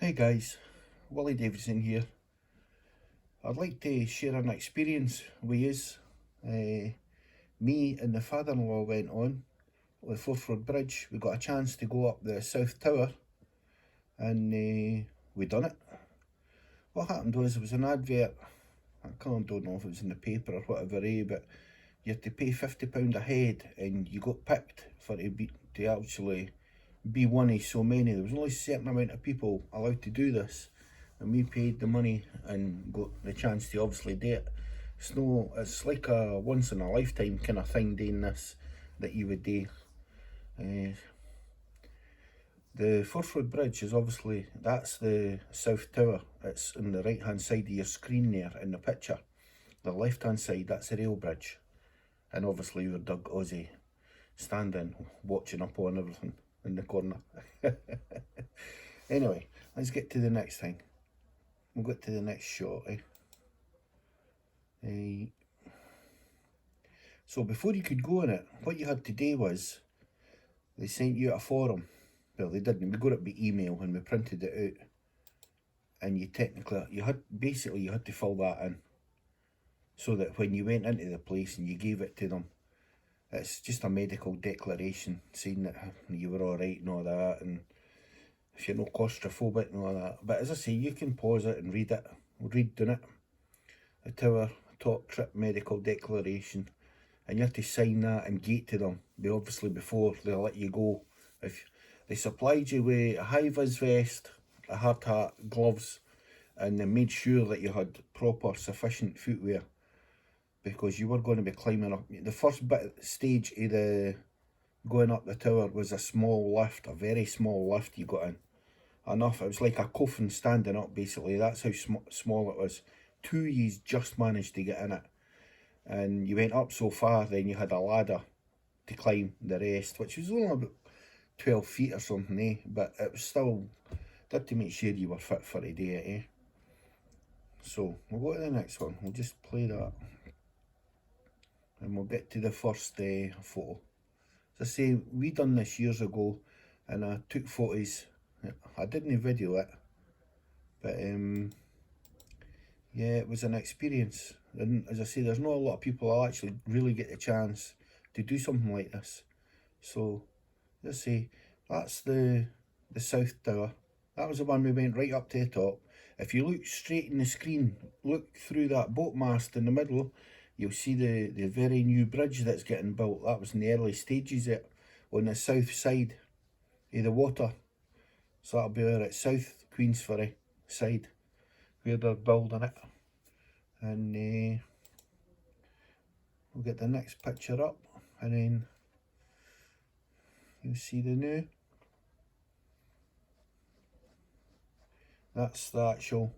Hey guys, Willie Davidson here. I'd like to share an experience with yous. Me and the father-in-law went on the Forth Road Bridge. We got a chance to go up the South Tower and we done it. What happened was there was an advert, don't know if it was in the paper or whatever, but you had to pay £50 a head and you got picked to actually be one of so many. There was only a certain amount of people allowed to do this, and we paid the money and got the chance to obviously do it. It's like a once in a lifetime kind of thing doing this that you would do. The Forth Road Bridge is obviously, that's the South Tower. It's on the right hand side of your screen there in the picture. The left hand side, that's the rail bridge. And obviously your Doug Aussie standing watching up on everything in the corner. Anyway, let's get to the next thing. We'll get to the next shot. So before you could go in it, what you had to do was they sent you a form. Well, they didn't. We got it by email and we printed it out. And you had to fill that in, so that when you went into the place and you gave it to them, it's just a medical declaration saying that you were all right and all that, and if you're not claustrophobic and all that. But as I say, you can pause it and read it. Reading it. The Tower Top Trip Medical Declaration. And you have to sign that and get to them, obviously, before they let you go. If they supplied you with a high-vis vest, a hard hat, gloves, and they made sure that you had proper, sufficient footwear, because you were going to be climbing up. The first stage of the going up the tower was a small lift, a very small lift you got in. It was like a coffin standing up, basically. That's how small it was. Two years just managed to get in it. And you went up so far, then you had a ladder to climb the rest, which was only about 12 feet or something, but it was still, had to make sure you were fit for the day, So, we'll go to the next one. We'll just play that. And we'll get to the first photo. As I say, we done this years ago, and I took photos. I didn't video it, but yeah, it was an experience. And as I say, there's not a lot of people that actually really get the chance to do something like this. So, as I say, that's the South Tower. That was the one we went right up to the top. If you look straight in the screen, look through that boat mast in the middle, you'll see the very new bridge that's getting built. That was in the early stages on the south side of the water. So that'll be where it's South Queensferry side, where they're building it. And we'll get the next picture up, and then you'll see the new. That's the actual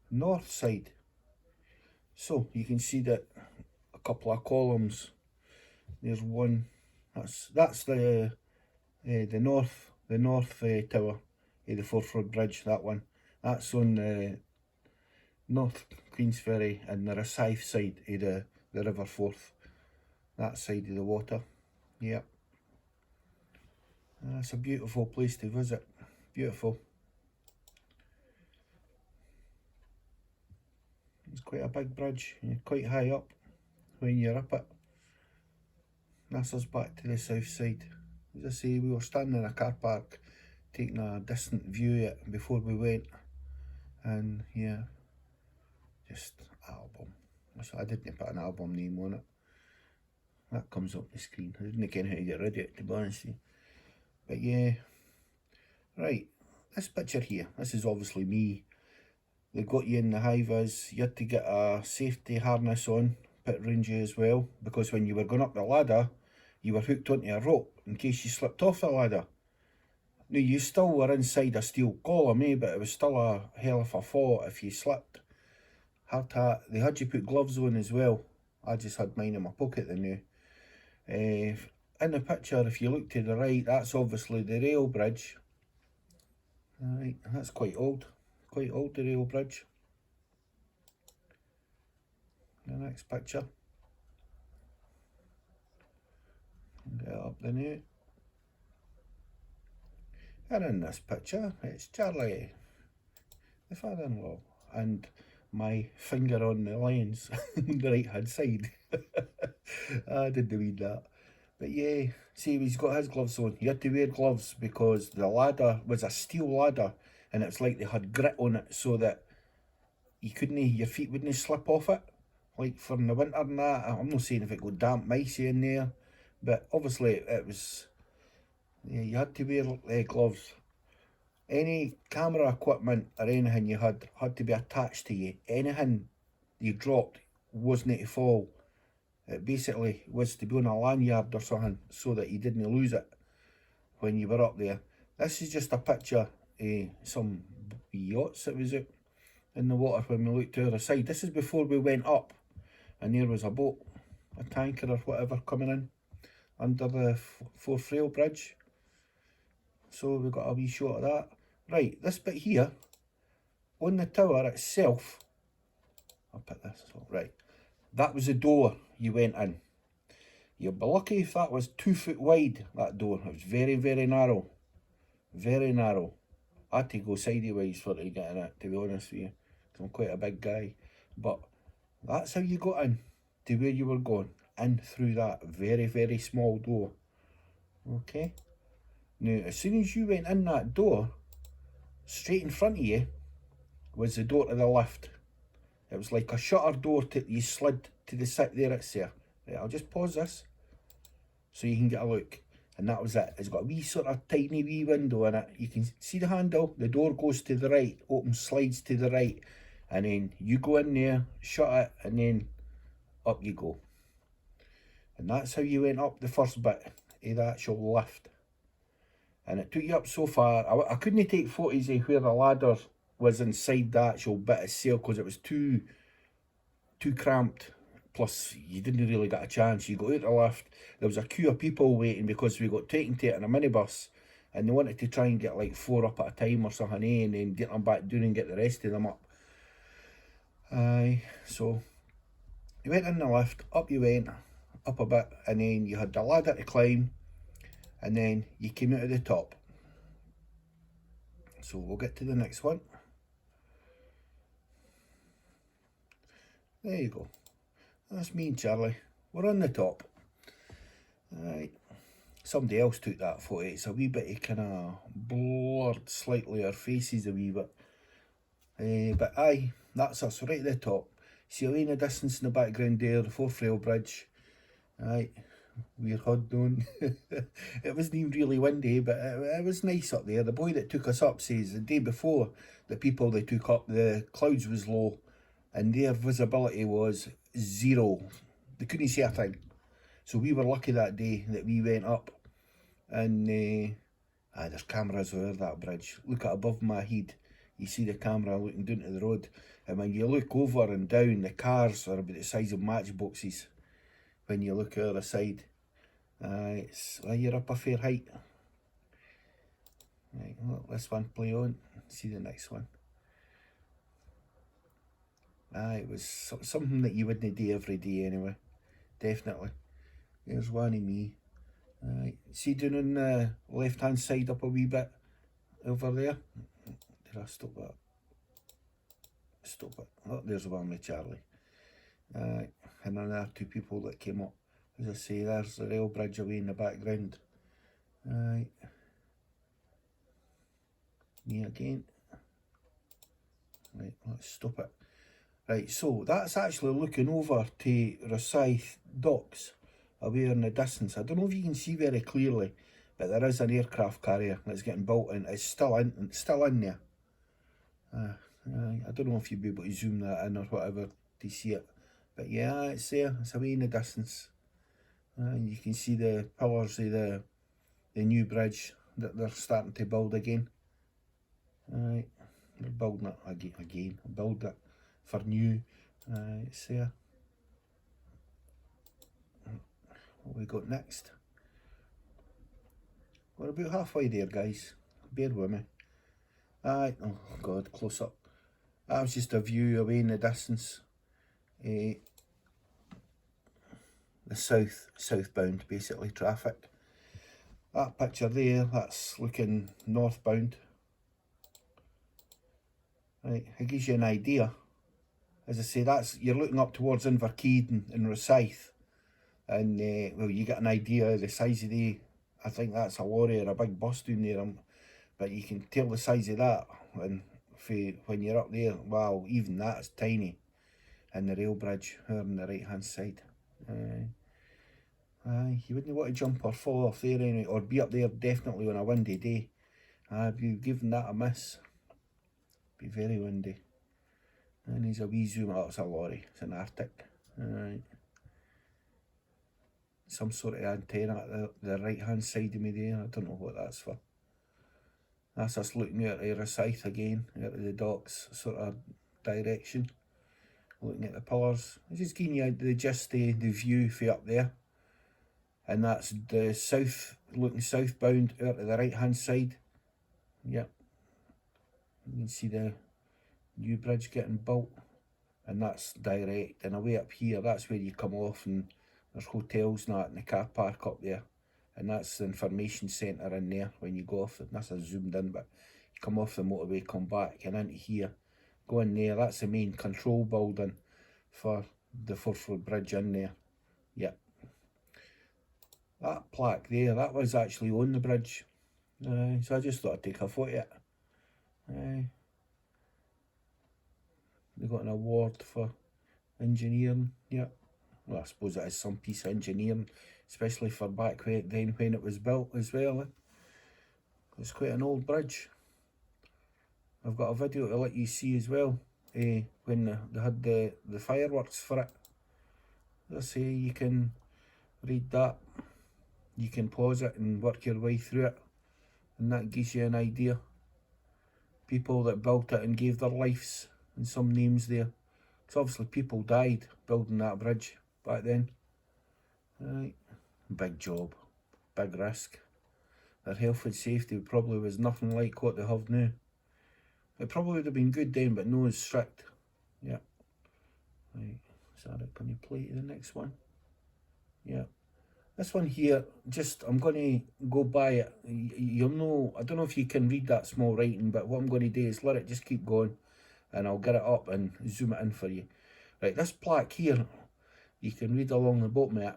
north side. So you can see that a couple of columns. There's one. That's the north tower of the Forth Road Bridge. That one. That's on the North Queensferry and the Rosyth side of the River Forth. That side of the water. Yep. It's a beautiful place to visit. Beautiful. It's quite a big bridge. You're quite high up when you're up it. That's us back to the south side. As I say, we were standing in a car park taking a distant view of it before we went. And yeah, just album. So I didn't put an album name on it. That comes up the screen. I didn't know how to get rid of it, to be honest with you. But yeah, right, this picture here, this is obviously me. They got you in the high-vis. You had to get a safety harness on, pit ranger as well, because when you were going up the ladder, you were hooked onto a rope in case you slipped off the ladder. Now, you still were inside a steel column, but it was still a hell of a fall if you slipped. Hard hat. They had you put gloves on as well. I just had mine in my pocket then now. In the picture, if you look to the right, that's obviously the rail bridge. Alright, that's quite old. Quite old, the rail bridge. The next picture. Get up the new. And in this picture, it's Charlie. the father-in-law, and my finger on the lens on the right hand side. I didn't mean that. But yeah, see, he's got his gloves on. He had to wear gloves because the ladder was a steel ladder, and it's like they had grit on it so that your feet wouldn't slip off it. Like for in the winter and that, I'm not saying if it got damp, micey in there, but obviously it was, yeah, you had to wear gloves. Any camera equipment or anything you had to be attached to you. Anything you dropped wasn't to fall. It basically was to be on a lanyard or something so that you didn't lose it when you were up there. This is just a picture of some yachts that was out in the water when we looked to the other side. This is before we went up, and there was a boat, a tanker or whatever, coming in under the Forth Rail Bridge. So we got a wee shot of that. Right, this bit here, on the tower itself, I'll put this up, right, that was the door you went in. You'd be lucky if that was 2 foot wide, that door. It was very, very narrow. Very narrow. I had to go sideways for to get in it, to be honest with you. I'm quite a big guy. But that's how you got in to where you were going. In through that very, very small door. Okay? Now, as soon as you went in that door, straight in front of you was the door to the lift. It was like a shutter door you slid to the side. There it's there. Right, I'll just pause this so you can get a look. And that was it. It's got a wee sort of tiny wee window in it. You can see the handle. The door goes to the right, opens, slides to the right. And then you go in there, shut it, and then up you go. And that's how you went up the first bit of the actual lift. And it took you up so far. I couldn't take photos of where the ladder was inside the actual bit of sail because it was too cramped. Plus, you didn't really get a chance. You got out the lift, there was a queue of people waiting because we got taken to it in a minibus, and they wanted to try and get like 4 up at a time or something, and then get them back down and get the rest of them up. So you went in the lift, up you went, up a bit, and then you had the ladder to climb, and then you came out of the top. So we'll get to the next one. There you go. That's me and Charlie. We're on the top. Right. Somebody else took that photo. It's a wee bit kind of blurred slightly, our faces a wee bit. But aye, that's us right at the top. See a line of distance in the background there, the Forth Rail Bridge. Aye, we're hood on. It wasn't even really windy, but it was nice up there. The boy that took us up says the day before, the people they took up, the clouds was low and their visibility was 0. They couldn't see a thing. So we were lucky that day that we went up. And there's cameras over that bridge. Look at above my head. You see the camera looking down to the road. And when you look over and down, the cars are about the size of matchboxes. When you look at the side. You're up a fair height. Right, well, this one play on. See the next one. It was something that you wouldn't do every day anyway. Definitely. There's one of me. See down on the left hand side up a wee bit over there. Did I stop that? Stop it. Oh, there's one with Charlie. And then there are 2 people that came up. As I say, there's the rail bridge away in the background. Me again. Right, let's stop it. Right, so that's actually looking over to Rosyth Docks away in the distance. I don't know if you can see very clearly, but there is an aircraft carrier that's getting built and it's still in there. I don't know if you'll be able to zoom that in or whatever to see it, but yeah, it's there. It's away in the distance. And you can see the pillars of the new bridge that they're starting to build again. They're building it again. Build it for new. It's there. What we got next? We're about halfway there, guys. Bear with me. Oh God, close up. That was just a view away in the distance. The southbound basically traffic. That picture there, that's looking northbound. Right, it gives you an idea. As I say, that's you're looking up towards Inverkeithing and Rosyth, and well, you get an idea of the size of the. I think that's a lorry or a big bus down there, but you can tell the size of that, and when you're up there, wow, even that is tiny. And the rail bridge here on the right hand side. You wouldn't want to jump or fall off there anyway, or be up there definitely on a windy day. I'd be giving that a miss. Be very windy. And there's a wee zoom out. It's a lorry. It's an Arctic. Some sort of antenna at the right hand side of me there. I don't know what that's for. That's us looking at the Rosyth again, at the docks sort of direction. Looking at the pillars. I'm just giving you the view for up there. And that's the south, looking southbound out to the right hand side. Yep. You can see the new bridge getting built. And that's direct. And away up here, that's where you come off, and there's hotels and that in the car park up there. And that's the information centre in there when you go off. And that's a zoomed in, but you come off the motorway, come back and into here. Go in there, that's the main control building for the Forfar Bridge in there. Yep. That plaque there, that was actually on the bridge. So I just thought I'd take a photo of it. They got an award for engineering. Yep. Well, I suppose it is some piece of engineering, especially for back then when it was built as well. It's quite an old bridge. I've got a video to let you see as well, when they had the fireworks for it. As I say, you can read that. You can pause it and work your way through it, and that gives you an idea. People that built it and gave their lives, and some names there. Because obviously people died building that bridge back then. Right, big job, big risk. Their health and safety probably was nothing like what they have now. It probably would have been good then, but no as strict. Yeah. Right, is that it? Can you play the next one? Yeah. This one here, just, I'm going to go by it. You'll know, I don't know if you can read that small writing, but what I'm going to do is let it just keep going, and I'll get it up and zoom it in for you. Right, this plaque here, you can read along the bottom of it,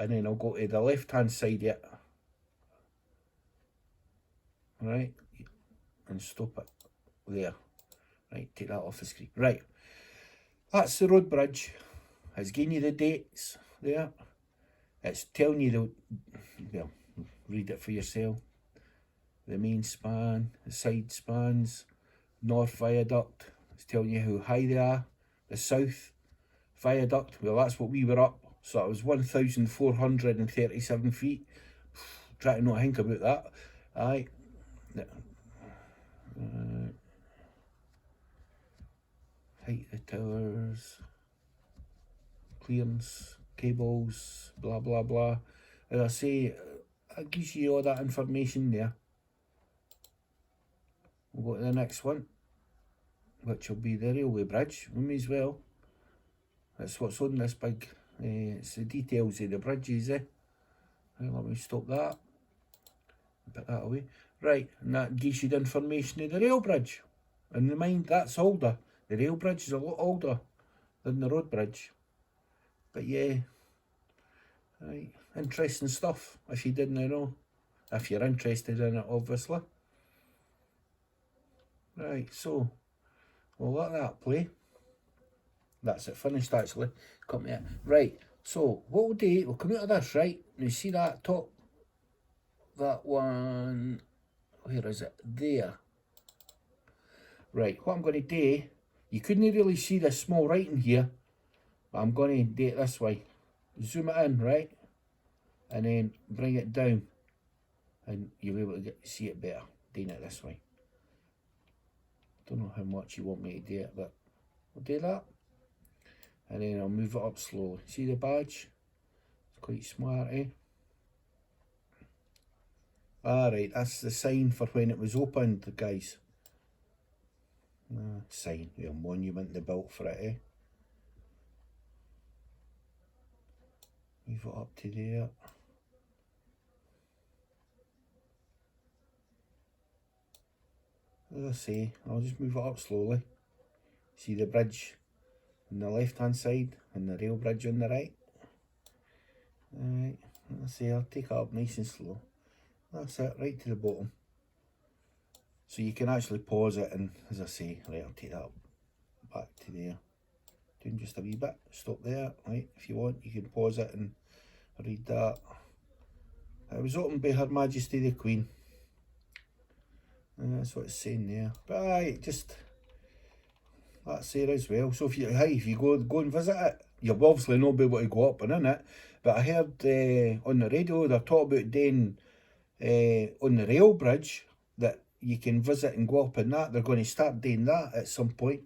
and then I'll go to the left hand side of it. Right, and stop it there. Right, take that off the screen. Right, that's the road bridge. It's giving you the dates there. It's telling you well, read it for yourself. The main span, the side spans, North Viaduct, it's telling you how high they are. The South Viaduct, well, that's what we were up, so it was 1,437 feet. Try to not think about that. Aye. Height of the towers, clearance, cables, blah blah blah. As I say, it gives you all that information there. We'll go to the next one, which will be the railway bridge. We may as well. That's what's on this big. It's the details of the bridges. Right, let me stop that. Put that away. Right, and that gives you the information of the rail bridge. And mind, that's older. The rail bridge is a lot older than the road bridge. But yeah, right, interesting stuff if you didn't know. If you're interested in it, obviously. Right, so we'll let that play. That's it, finished actually. Come here. Right, so what we'll do, we'll come out of this, right? You see that top, that one, where is it? There. Right, what I'm going to do, you couldn't really see this small writing here, but I'm going to do it this way. Zoom it in, right? And then bring it down, and you'll be able to see it better doing it this way. Don't know how much you want me to do it, but we'll do that. And then I'll move it up slowly. See the badge? It's quite smart, eh? Alright, that's the sign for when it was opened, guys. Sign, a monument they built for it, eh? Move it up to there. as I say, I'll just move it up slowly. See the bridge on the left hand side and the rail bridge on the right. Alright, as I say, I'll take it up nice and slow. That's it, right to the bottom. So you can actually pause it and, as I say, right, I'll take that up back to there. Doing just a wee bit, stop there, right, if you want, you can pause it and read that. It was opened by Her Majesty the Queen. And that's what it's saying there. But aye, just, that's there as well. So if you go and visit it, you'll obviously not be able to go up and in it. But I heard on the radio they're talking about doing on the rail bridge that you can visit and go up in that. They're going to start doing that at some point.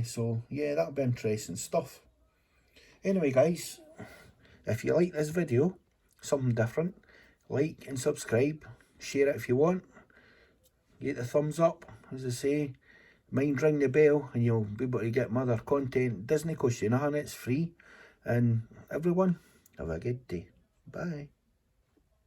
So yeah, that'll be interesting stuff. Anyway guys, if you like this video, something different, like and subscribe, share it if you want, get the thumbs up, as I say, mind ring the bell and you'll be able to get my other content. Doesn't cost you nothing, it's free. And everyone, have a good day. Bye.